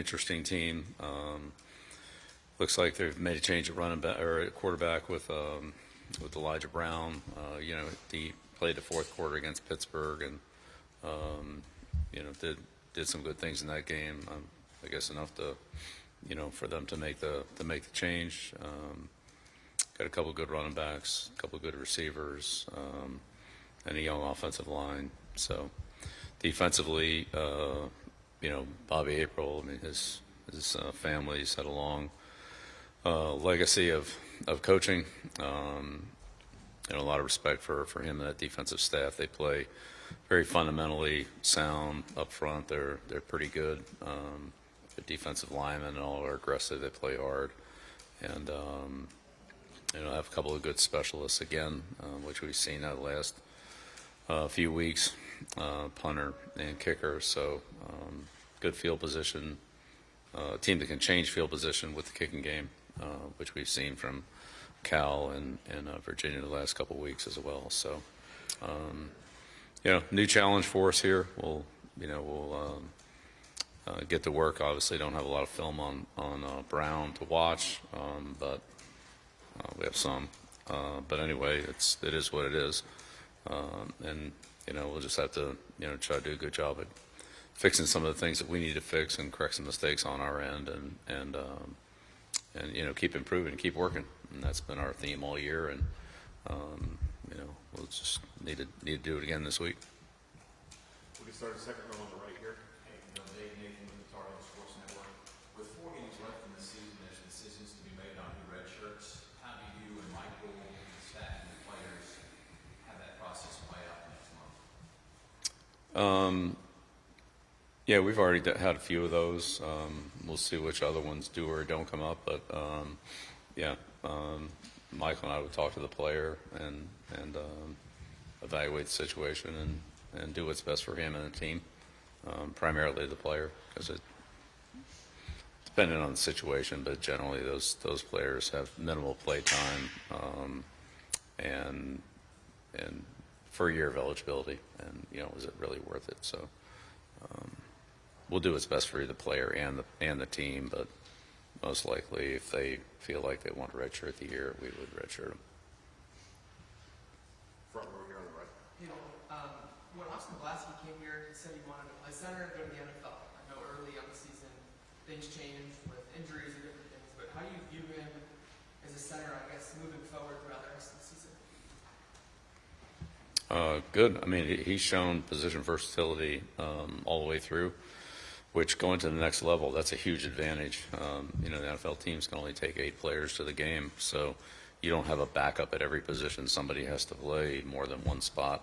interesting team. Looks like they've made a change at running back or at quarterback with Elijah Brown. He played the fourth quarter against Pittsburgh and did some good things in that game. I guess enough to for them to make the change. Got a couple good running backs, a couple good receivers, and a young offensive line. So defensively, Bobby April. I mean, his family's had a long legacy of coaching. A lot of respect for him and that defensive staff. They play very fundamentally sound up front. They're pretty good. The defensive linemen and all are aggressive. They play hard, and have a couple of good specialists again, which we've seen out the last few weeks, punter and kicker. So good field position. A team that can change field position with the kicking game, which we've seen from Cal and Virginia the last couple of weeks as well. So, new challenge for us here. We'll get to work. Obviously, don't have a lot of film on Brown to watch, but we have some. But anyway, it is what it is, and we'll just have to try to do a good job at fixing some of the things that we need to fix and correct some mistakes on our end, and keep improving, keep working. And that's been our theme all year, and we'll just need to do it again this week. We can start a second row on the right here. Hey, Dave Nathan with the Tar Heel Sports Network. With 4 games left in the season, there's decisions to be made on new red shirts. How do you and Michael, the staff, and the players have that process play out next month? Yeah, we've already had a few of those. We'll see which other ones do or don't come up, but Michael and I would talk to the player and evaluate the situation and do what's best for him and the team, primarily the player, because it depending on the situation, but generally those players have minimal play time and for a year of eligibility, and is it really worth it? So we'll do what's best for the player and the team, but most likely if they feel like they want to redshirt the year, we would redshirt them. Front row here on the right. When Austin Blasky came here, he said he wanted to play center and go to the NFL. I know early on the season things changed with injuries and different things, but how do you view him as a center, I guess, moving forward throughout the rest of the season? Good. I mean, he's shown position versatility all the way through, which going to the next level, that's a huge advantage. The NFL teams can only take 8 players to the game, so you don't have a backup at every position. Somebody has to play more than one spot,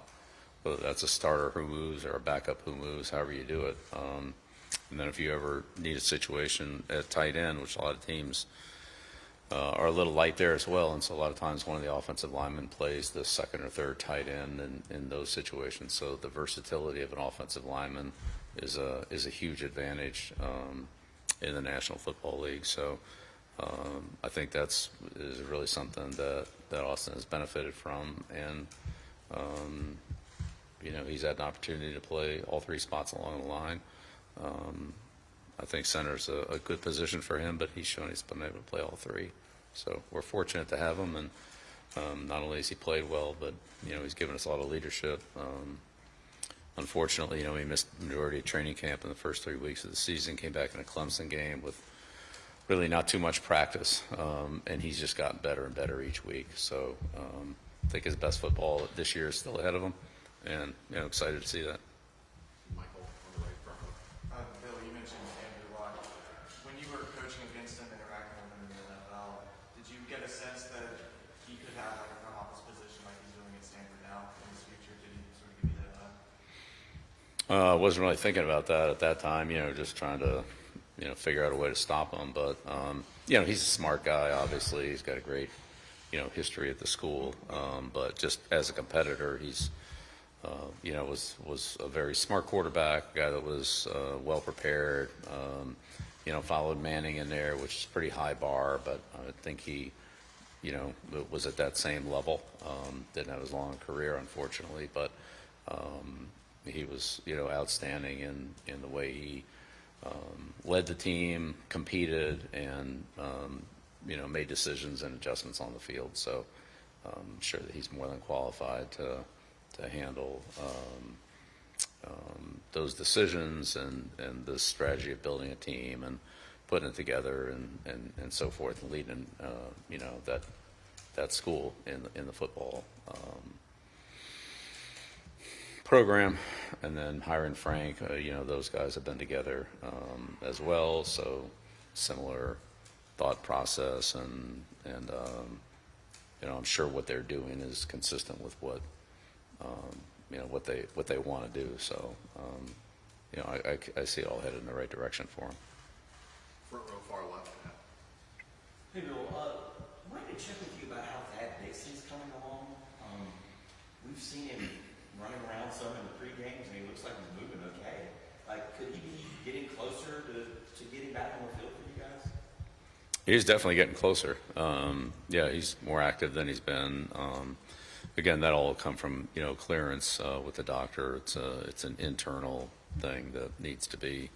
whether that's a starter who moves or a backup who moves, however you do it. And then if you ever need a situation at tight end, which a lot of teams are a little light there as well, and so a lot of times one of the offensive linemen plays the second or third tight end in those situations. So the versatility of an offensive lineman is a huge advantage in the National Football League. So I think is really something that Austin has benefited from, and he's had an opportunity to play all 3 spots along the line. I think center's a good position for him, but he's shown he's been able to play all 3. So we're fortunate to have him, and not only has he played well, but he's given us a lot of leadership. Unfortunately, he missed the majority of training camp in the first 3 weeks of the season, came back in a Clemson game with really not too much practice, and he's just gotten better and better each week. So I think his best football this year is still ahead of him, and excited to see that. Michael on the right front row. Bill, you mentioned Andrew Luck. When you were coaching against him, interacting with him in the NFL, did you get a sense that he could have like a front office position like he's doing at Stanford now in his future? Did he sort of give you that vibe? I wasn't really thinking about that at that time, just trying to, figure out a way to stop him. But, he's a smart guy, obviously. He's got a great, history at the school. But just as a competitor, he's, was a very smart quarterback, a guy that was well prepared, followed Manning in there, which is a pretty high bar. But I think he, was at that same level. Didn't have as long a career, unfortunately. But he was, outstanding in the way he led the team, competed, and made decisions and adjustments on the field. So I'm sure that he's more than qualified to handle those decisions and the strategy of building a team and putting it together and so forth, and leading that school in the football program. And then hiring Frank, those guys have been together as well, so similar thought process, and I'm sure what they're doing is consistent with what they want to do. So I see it all headed in the right direction for them. Front row, far left. Hey Bill, wanted to check with you about how Thad Dixon's coming along. We've seen him running around some in the pre-games, and he looks like he's moving okay. Like, could he be getting closer to getting back on the field for you guys? He's definitely getting closer. He's more active than he's been. Again, that all will come from clearance with the doctor. It's an internal thing that needs to be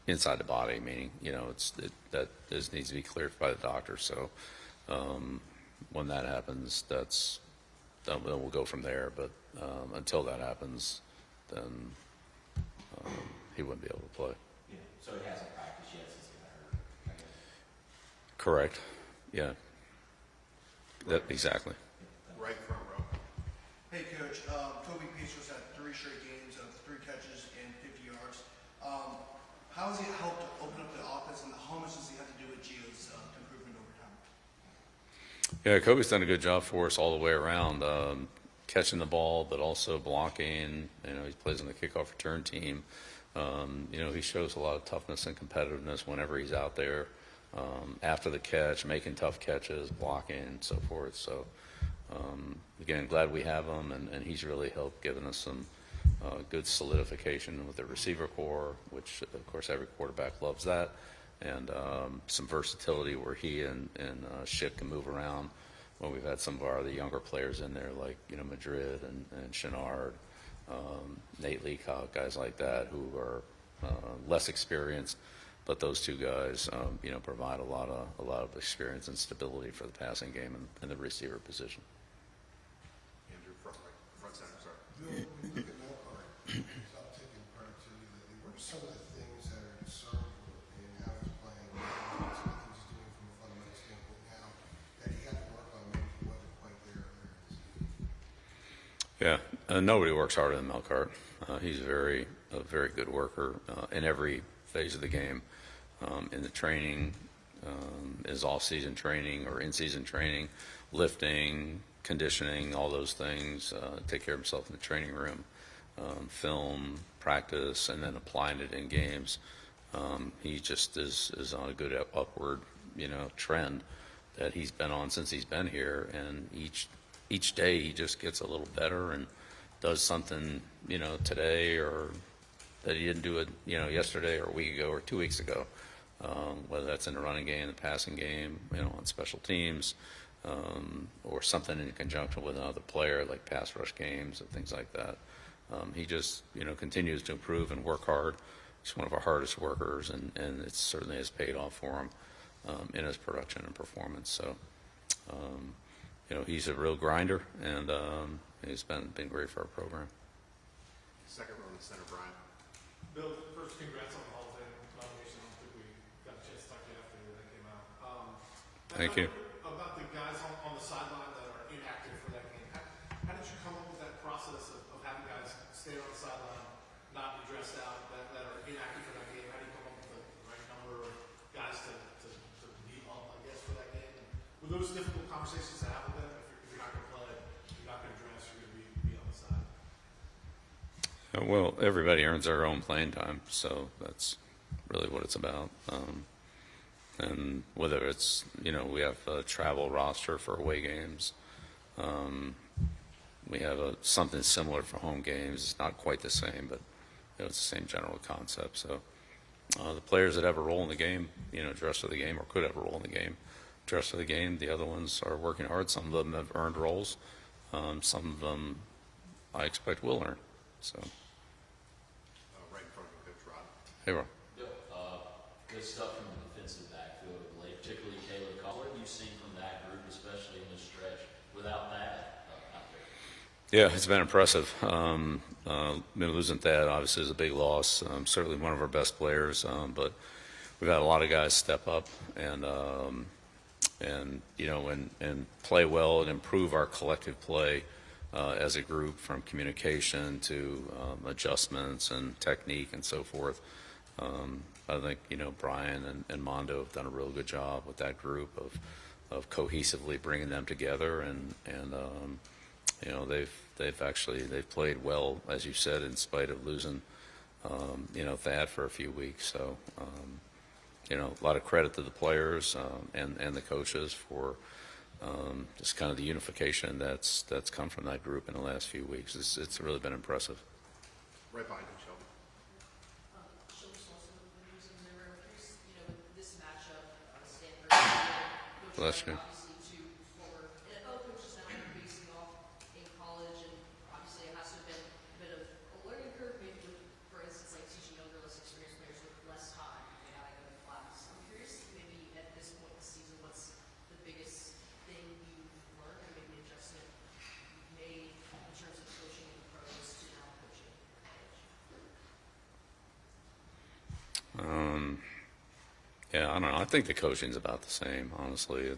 inside the body, meaning that needs to be cleared by the doctor. So when that happens, then we'll go from there. But until that happens, then he wouldn't be able to play. Yeah. So he hasn't practiced yet since he got hurt, I guess. Correct. Yeah. Exactly. Right front row. Hey, Coach. Kobe Pacers had 3 straight games of 3 catches and 50 yards. How has he helped open up the offense, and how much does he have to do with Gio's improvement over time? Yeah, Kobe's done a good job for us all the way around, catching the ball, but also blocking. He plays on the kickoff return team. He shows a lot of toughness and competitiveness whenever he's out there. After the catch, making tough catches, blocking, and so forth. So, again, glad we have him, and he's really helped giving us some good solidification with the receiver core, which, of course, every quarterback loves that, and some versatility where he and Schick can move around when we've had some of our other younger players in there, like, Madrid and Chenard, Nate Leacock, guys like that who are less experienced. But those 2 guys, provide a lot of experience and stability for the passing game and the receiver position. Andrew, front center, sorry. Bill, when you look at Melkart, stop taking productivity lately. What are some of the things that are discernible in how he's playing, some of the things he's doing from a fundamental standpoint now that he had to work on, maybe he wasn't quite there earlier in the season? Yeah, nobody works harder than Melkart. He's a very good worker in every phase of the game. In the training, his off-season training or in-season training, lifting, conditioning, all those things, take care of himself in the training room, film, practice, and then applying it in games. He just is on a good upward, trend that he's been on since he's been here, and each day he just gets a little better and does something, today or that he didn't do it, yesterday or a week ago or 2 weeks ago. Whether that's in the running game, the passing game, on special teams, or something in conjunction with another player, like pass rush games and things like that. He just, continues to improve and work hard. He's one of our hardest workers, and it certainly has paid off for him in his production and performance. So, he's a real grinder, and he's been great for our program. Second row in the center, Brian. Bill, first, congrats on the Hall of Fame nomination. I don't think we got a chance to talk to you after that came out. Thank you. About the guys on the sideline that are inactive for that game. How did you come up with that process of having guys stay on the sideline, not be dressed out, that are inactive for that game? How do you come up with the right number of guys to be up, I guess, for that game? Were those difficult conversations to have with them? If you're not going to play, you're not going to dress, you're going to be on the side. Well, everybody earns their own playing time, so that's really what it's about. And whether it's, we have a travel roster for away games. We have something similar for home games. It's not quite the same, but it's the same general concept. So the players that have a role in the game, dress for the game or could have a role in the game, dress for the game. The other ones are working hard. Some of them have earned roles. Some of them I expect will earn. So. Right in front of Coach Rod. Hey, Ron. Bill, good stuff from the defensive backfield of late, particularly Caleb Call. What have you seen from that group, especially in this stretch, without that out there? Yeah, it's been impressive. Losing Thad obviously is a big loss. Certainly one of our best players, but we've had a lot of guys step up and play well and improve our collective play as a group, from communication to adjustments and technique and so forth. I think Brian and Mondo have done a real good job with that group of cohesively bringing them together, and they've played well, as you said, in spite of losing Thad for a few weeks. So a lot of credit to the players and the coaches for just kind of the unification that's come from that group in the last few weeks. It's really been impressive. Right behind you, Shelby. This matchup, Stanford, Bless you. obviously two former NFL coaches now facing off in college, and obviously it has to have been a bit of a learning curve, maybe with, for instance, like teaching younger, less experienced players with less time they gotta go to class. I'm curious, maybe at this point in the season, what's the biggest thing you've learned, or maybe adjustment you've made in terms of coaching in the pros to now coaching in college? Yeah, I don't know. I think the coaching's about the same. Honestly, I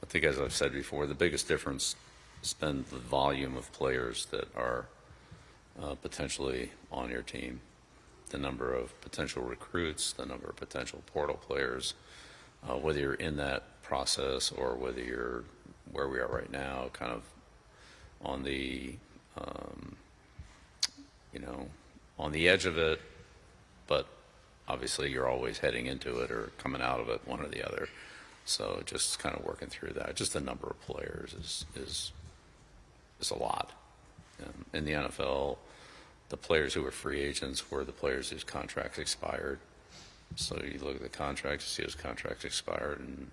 think, as I've said before, the biggest difference has been the volume of players that are potentially on your team, the number of potential recruits, the number of potential portal players, whether you're in that process or whether you're where we are right now, kind of on the on the edge of it, but obviously you're always heading into it or coming out of it, one or the other. So just kind of working through that. Just the number of players is a lot. In the NFL, the players who were free agents were the players whose contracts expired. So you look at the contracts, you see those contracts expired, and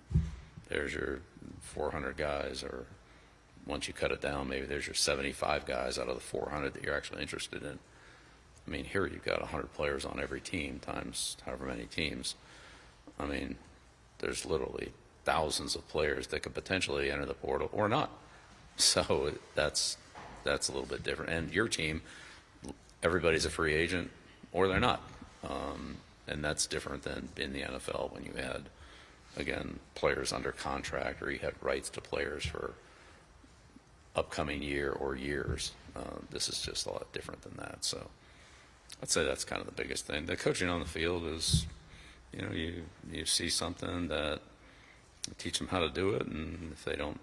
there's your 400 guys, or once you cut it down, maybe there's your 75 guys out of the 400 that you're actually interested in. I mean, here you've got 100 players on every team times however many teams. I mean, there's literally thousands of players that could potentially enter the portal or not. So that's a little bit different. And your team, everybody's a free agent or they're not. And that's different than in the NFL when you had, again, players under contract, or you had rights to players for upcoming year or years. This is just a lot different than that. So I'd say that's kind of the biggest thing. The coaching on the field is, you see something that you teach them how to do it, and if they don't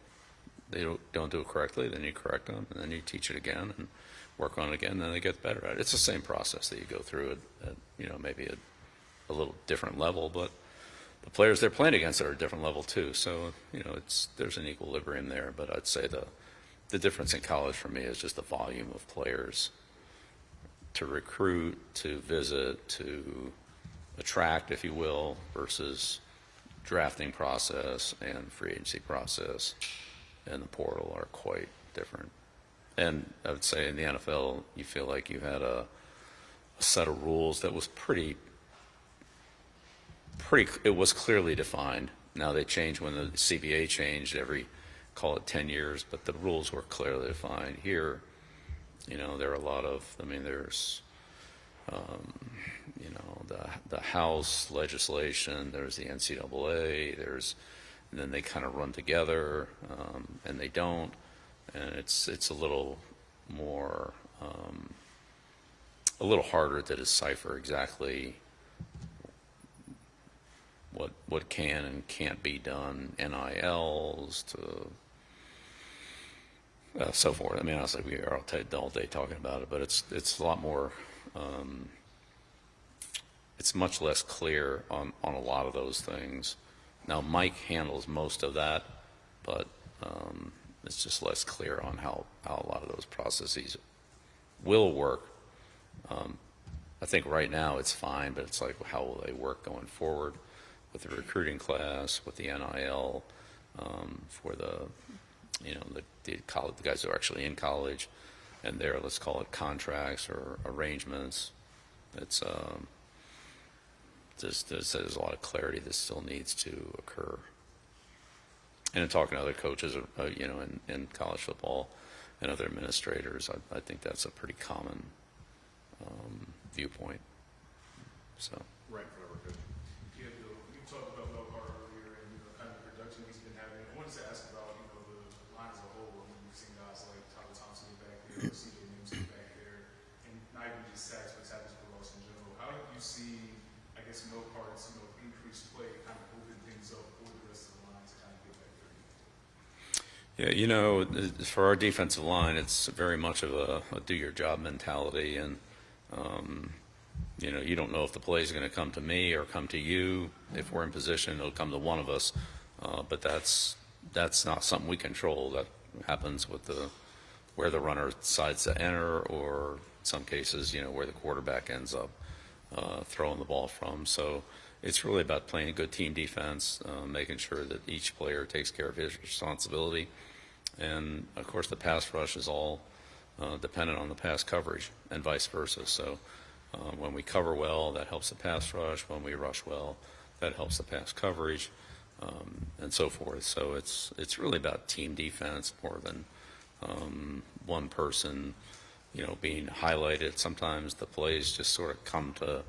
do it correctly, then you correct them, and then you teach it again and work on it again, and then they get better at it. It's the same process that you go through at maybe a little different level, but the players they're playing against are at a different level too. So there's an equilibrium there. But I'd say the difference in college for me is just the volume of players to recruit, to visit, to attract, if you will, versus drafting process and free agency process and the portal are quite different. And I would say in the NFL, you feel like you had a set of rules that was it was clearly defined. Now they changed when the CBA changed every, call it 10 years, but the rules were clearly defined. Here, there are a lot of, there's, the House legislation, there's the NCAA, and then they kind of run together, and they don't, and it's a little more, a little harder to decipher exactly what can and can't be done, NILs to so forth. Honestly, we are all day talking about it, but it's a lot more. It's much less clear on a lot of those things. Now, Mike handles most of that, but it's just less clear on how a lot of those processes will work. I think right now it's fine, but it's like, how will they work going forward with the recruiting class, with the NIL, for the guys who are actually in college, and their, let's call it, contracts or arrangements. It's there's a lot of clarity that still needs to occur. And in talking to other coaches, in college football and other administrators, I think that's a pretty common viewpoint. So. Right, forever good. Yeah, Bill, you talked about Melkart earlier and kind of the production he's been having. I wanted to ask about the line as a whole. I mean, we've seen guys like Tyler Thompson get back there, CJ Mims get back there, and not even just sacks, but tackles for loss in general. How do you see, I guess, Melkart's increased play kind of open things up for the rest of the line to kind of get back there? Yeah, for our defensive line, it's very much of a do-your-job mentality, and you don't know if the play is going to come to me or come to you. If we're in position, it'll come to one of us, but that's not something we control. That happens with where the runner decides to enter, or in some cases, where the quarterback ends up throwing the ball from. So it's really about playing a good team defense, making sure that each player takes care of his responsibility. And, of course, the pass rush is all dependent on the pass coverage and vice versa. So when we cover well, that helps the pass rush. When we rush well, that helps the pass coverage, and so forth. So it's really about team defense more than one person, being highlighted. Sometimes the plays just sort of come to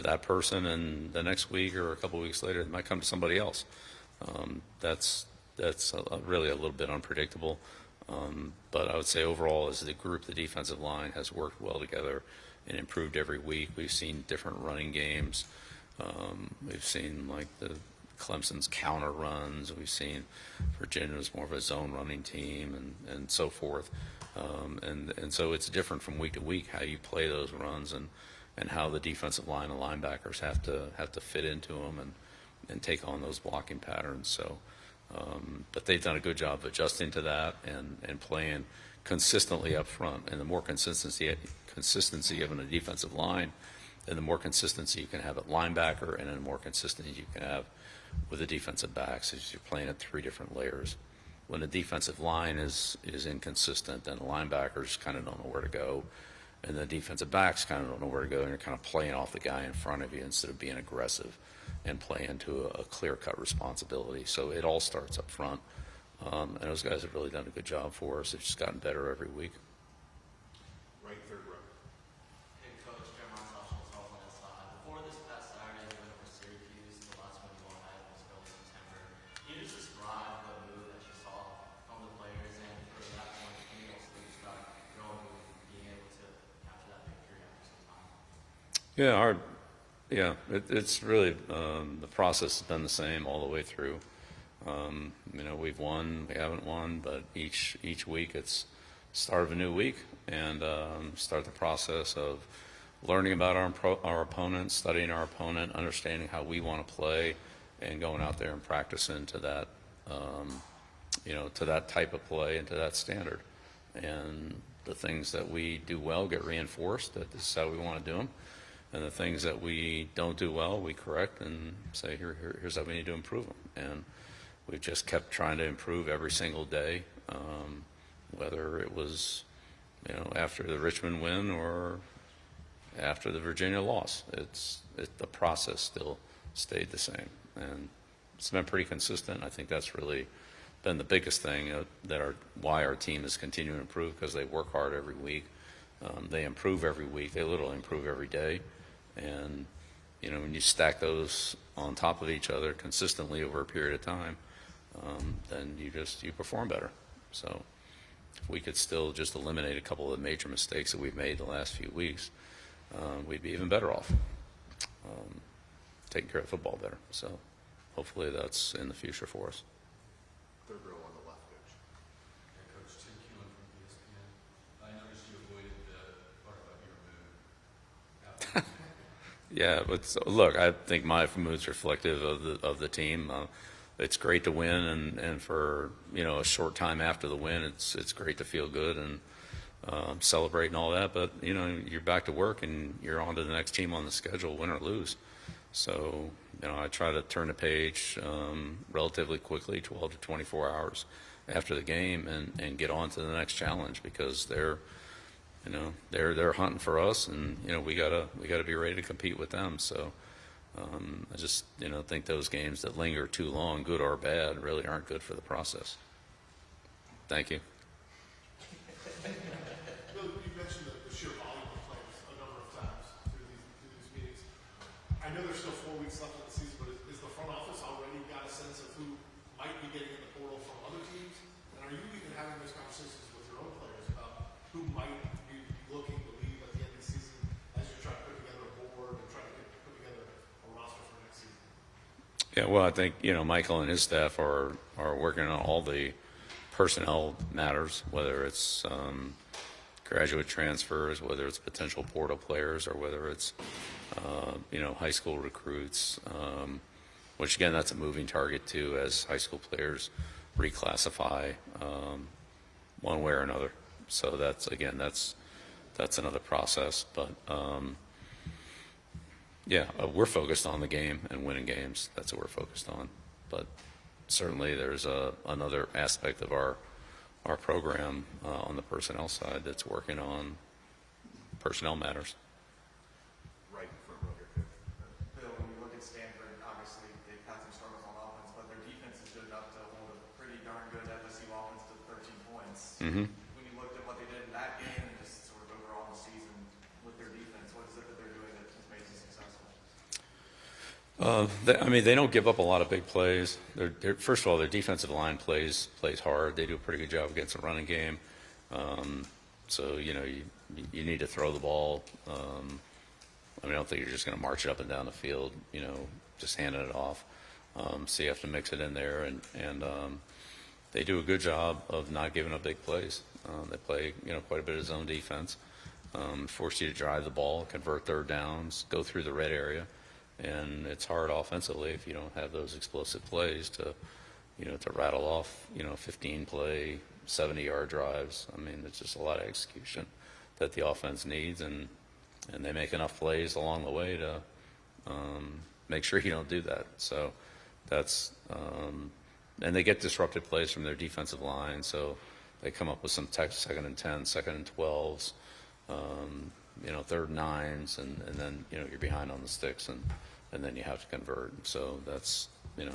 that person, and the next week or a couple of weeks later, it might come to somebody else. That's really a little bit unpredictable. But I would say overall, as the group, the defensive line has worked well together and improved every week. We've seen different running games. We've seen like the Clemson's counter runs. We've seen Virginia's more of a zone running team, and so forth. And so it's different from week to week how you play those runs, and how the defensive line and linebackers have to fit into them and take on those blocking patterns. So, but they've done a good job of adjusting to that and playing consistently up front. And the more consistency of a defensive line, and the more consistency you can have at linebacker, and the more consistency you can have with the defensive backs, as you're playing at three different layers. When the defensive line is inconsistent, then the linebackers kind of don't know where to go, and the defensive backs kind of don't know where to go, and you're kind of playing off the guy in front of you instead of being aggressive and playing to a clear-cut responsibility. So it all starts up front, and those guys have really done a good job for us. They've just gotten better every week. Right, third row. Hey, Coach, Jeremiah Marshall, on that side. Before this past Saturday, we went over Syracuse. The last one you all had was early September. Can you just describe the move that you saw from the players, and for that point, can you also describe your own move, being able to capture that victory after some time? It's really the process has been the same all the way through. We've won, we haven't won, but each week it's start of a new week, and start the process of learning about our opponent, studying our opponent, understanding how we want to play, and going out there and practicing to that, to that type of play and to that standard. And the things that we do well get reinforced, that this is how we want to do them. And the things that we don't do well, we correct and say, here's how we need to improve them. And we've just kept trying to improve every single day, whether it was, after the Richmond win or after the Virginia loss. The process still stayed the same, and it's been pretty consistent. I think that's really been the biggest thing why our team is continuing to improve, because they work hard every week. They improve every week. They literally improve every day. And, when you stack those on top of each other consistently over a period of time, then you perform better. So if we could still just eliminate a couple of the major mistakes that we've made the last few weeks, we'd be even better off, taking care of football better. So hopefully that's in the future for us. Third row on the left, Coach. Hey, Coach, Tim Keelan from ESPN. I noticed you avoided the part about your move. Yeah, but look, I think my mood's reflective of the team. It's great to win, and for a short time after the win, it's great to feel good and celebrate and all that. But you're back to work, and you're on to the next team on the schedule, win or lose. So I try to turn the page relatively quickly, 12 to 24 hours after the game, and get on to the next challenge, because they're you know, they're hunting for us, and you know, we gotta be ready to compete with them. So I just, you know, think those games that linger too long, good or bad, really aren't good for the process. Thank you. Bill, you mentioned the sheer volume of plays a number of times through these meetings. I know there's still 4 weeks left in the season, but is the front office already got a sense of who might be getting in the portal from other teams? And are you even having those conversations with your own players about who might be looking to leave at the end of the season as you try to put together a board and try to put together a roster for next season? Yeah, well, I think, you know, Michael and his staff are working on all the personnel matters, whether it's graduate transfers, whether it's potential portal players, or whether it's you know, high school recruits, which again, that's a moving target too, as high school players reclassify one way or another. So that's, again, that's another process. But yeah, we're focused on the game and winning games. That's what we're focused on. But certainly there's another aspect of our program on the personnel side that's working on personnel matters. Right in front row here, Coach. Bill, when you look at Stanford, obviously they've had some struggles on offense, but their defense is good enough to hold a pretty darn good FSU offense to 13 points. Mm-hmm. When you looked at what they did in that game and just sort of overall in the season with their defense, what is it that they're doing that has made them successful? I mean, they don't give up a lot of big plays. First of all, their defensive line plays hard. They do a pretty good job against the running game. So, you know, you need to throw the ball. I mean, I don't think you're just going to march it up and down the field, you know, just handing it off. So you have to mix it in there, and they do a good job of not giving up big plays. They play, you know, quite a bit of zone defense, force you to drive the ball, convert third downs, go through the red area. And it's hard offensively if you don't have those explosive plays to, you know, to rattle off, you know, 15-play, 70-yard drives. I mean, it's just a lot of execution that the offense needs, and they make enough plays along the way to make sure you don't do that. So that's and they get disrupted plays from their defensive line. So they come up with some second and 10, second and 12s, you know, third 9s, and then, you know, you're behind on the sticks, and then you have to convert. So that's, you know,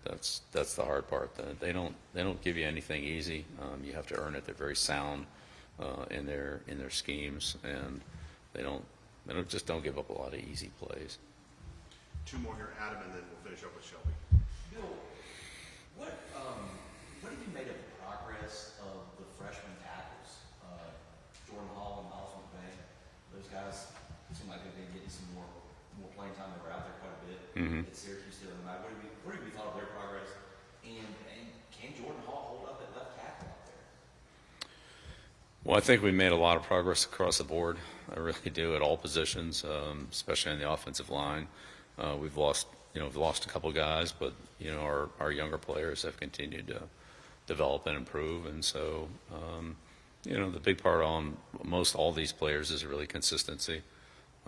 that's the hard part. They don't give you anything easy. You have to earn it. They're very sound in their schemes, and they don't give up a lot of easy plays. 2 more here, Adam, and then we'll finish up with Shelby. Bill, what have you made of the progress of the freshman tackles? Jordan Hall and Miles McVay, those guys seem like they've been getting some more playing time. They were out there quite a bit at Syracuse the other night. What have you thought of their progress? And can Jordan Hall hold up at left tackle out there? Well, I think we made a lot of progress across the board. I really do, at all positions, especially on the offensive line. We've lost a couple guys, but you know, our younger players have continued to develop and improve, and so you know, the big part on most all these players is really consistency.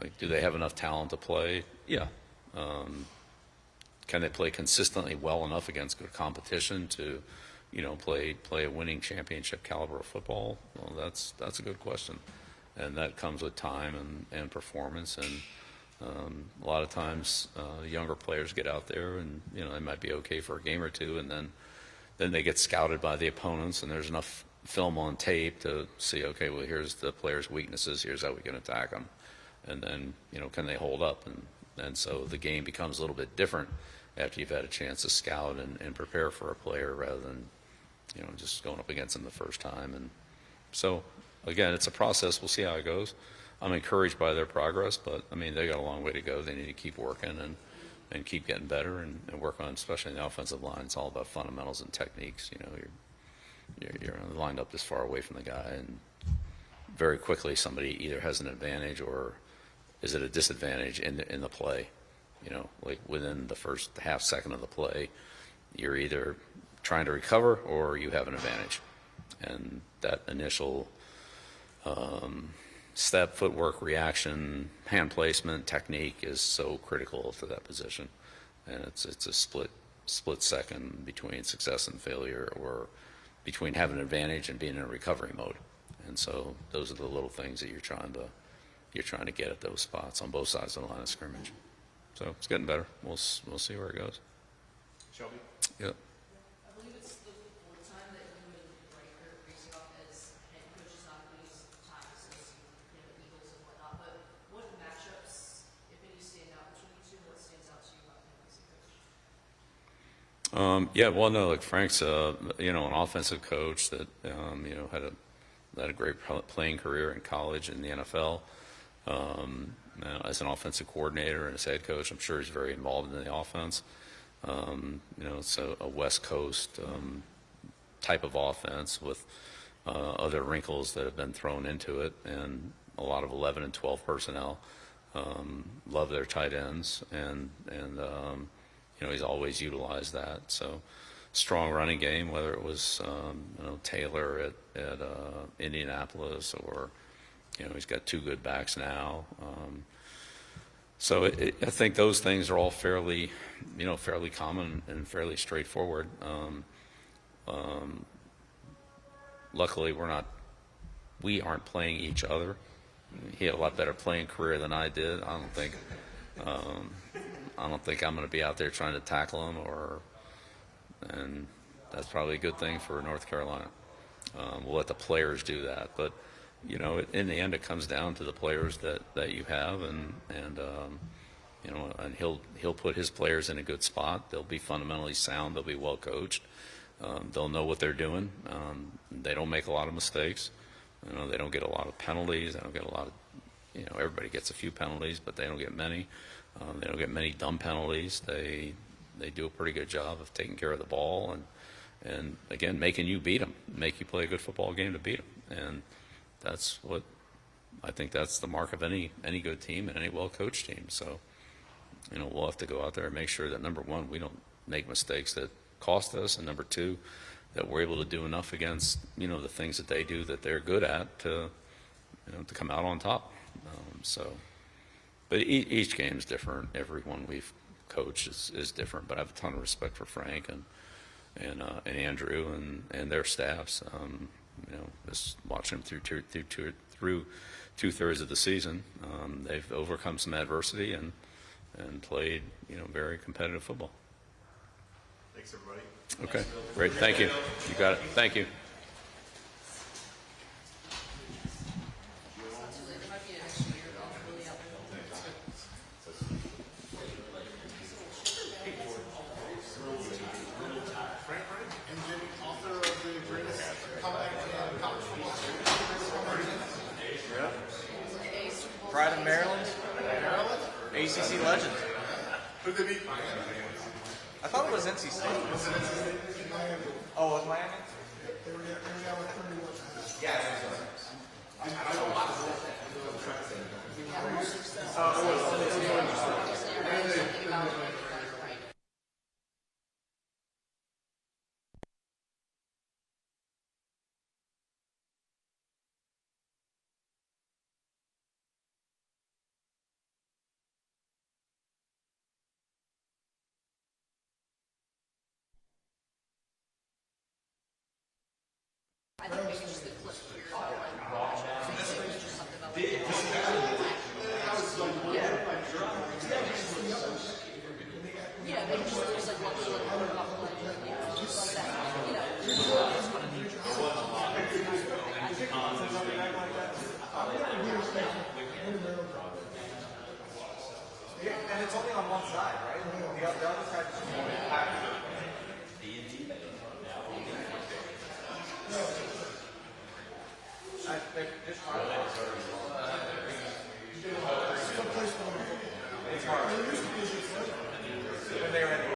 Like, do they have enough talent to play? Yeah. Can they play consistently well enough against good competition to, you know, play a winning championship caliber of football? Well, that's a good question, and that comes with time and performance. And a lot of times, younger players get out there, and you know, they might be okay for a game or two, and then they get scouted by the opponents, and there's enough film on tape to see, okay, well, here's the player's weaknesses, here's how we can attack them, and then, you know, can they hold up? And so the game becomes a little bit different after you've had a chance to scout and prepare for a player, rather than, you know, just going up against them the first time. And so again, it's a process. We'll see how it goes. I'm encouraged by their progress, but I mean, they got a long way to go. They need to keep working and keep getting better and work on, especially in the offensive line. It's all about fundamentals and techniques. You know, you're lined up this far away from the guy, and very quickly somebody either has an advantage or is at a disadvantage in the play. You know, like within the first half second of the play, you're either trying to recover or you have an advantage, and that initial step, footwork, reaction, hand placement, technique is so critical to that position, and it's a split second between success and failure, or between having an advantage and being in a recovery mode. And so those are the little things that you're trying to get at those spots on both sides of the line of scrimmage. So it's getting better. We'll see where it goes. Shelby? Yep. I believe it's the fourth time that you and Riker are facing off as head coaches on these times as Eagles and whatnot. But what matchups, if any, stand out between you two? What stands out to you about him as a coach? Yeah, well, no, like Frank's, an offensive coach that, had a great playing career in college and the NFL. As an offensive coordinator and as head coach, I'm sure he's very involved in the offense. It's a West Coast type of offense with other wrinkles that have been thrown into it, and a lot of 11 and 12 personnel. Love their tight ends, and he's always utilized that. So strong running game, whether it was Taylor at Indianapolis, or he's got two good backs now. So I think those things are all fairly common and fairly straightforward. Luckily, we aren't playing each other. He had a lot better playing career than I did. I don't think I'm going to be out there trying to tackle him, and that's probably a good thing for North Carolina. We'll let the players do that, but in the end, it comes down to the players that you have, and he'll put his players in a good spot. They'll be fundamentally sound. They'll be well coached. They'll know what they're doing. They don't make a lot of mistakes. They don't get a lot of penalties. They don't get a lot of, everybody gets a few penalties, but they don't get many. They don't get many dumb penalties. They do a pretty good job of taking care of the ball and again, making you beat them, make you play a good football game to beat them. And that's what I think that's the mark of any good team and any well-coached team. So, we'll have to go out there and make sure that, number one, we don't make mistakes that cost us, and number two, that we're able to do enough against, the things that they do that they're good at to come out on top. But each game is different. Every one we've coached is different. But I have a ton of respect for Frank and Andrew and their staffs. Just watching them through 2/3 of the season, they've overcome some adversity and played very competitive football. Thanks, everybody. Okay, great. Thank you. You got it. Thank you. There might be an extra year off really out Frank and Jimmy, author of the greatest comeback in college football. Pride of Maryland. ACC legend. Who did they beat? I thought it was NC State. Oh, it was Miami? They were down with 31. Yeah. I think maybe just the clip here. Yeah, maybe just there's like one little just like that. And it's only on one side, right? The other side is packed. It's hard.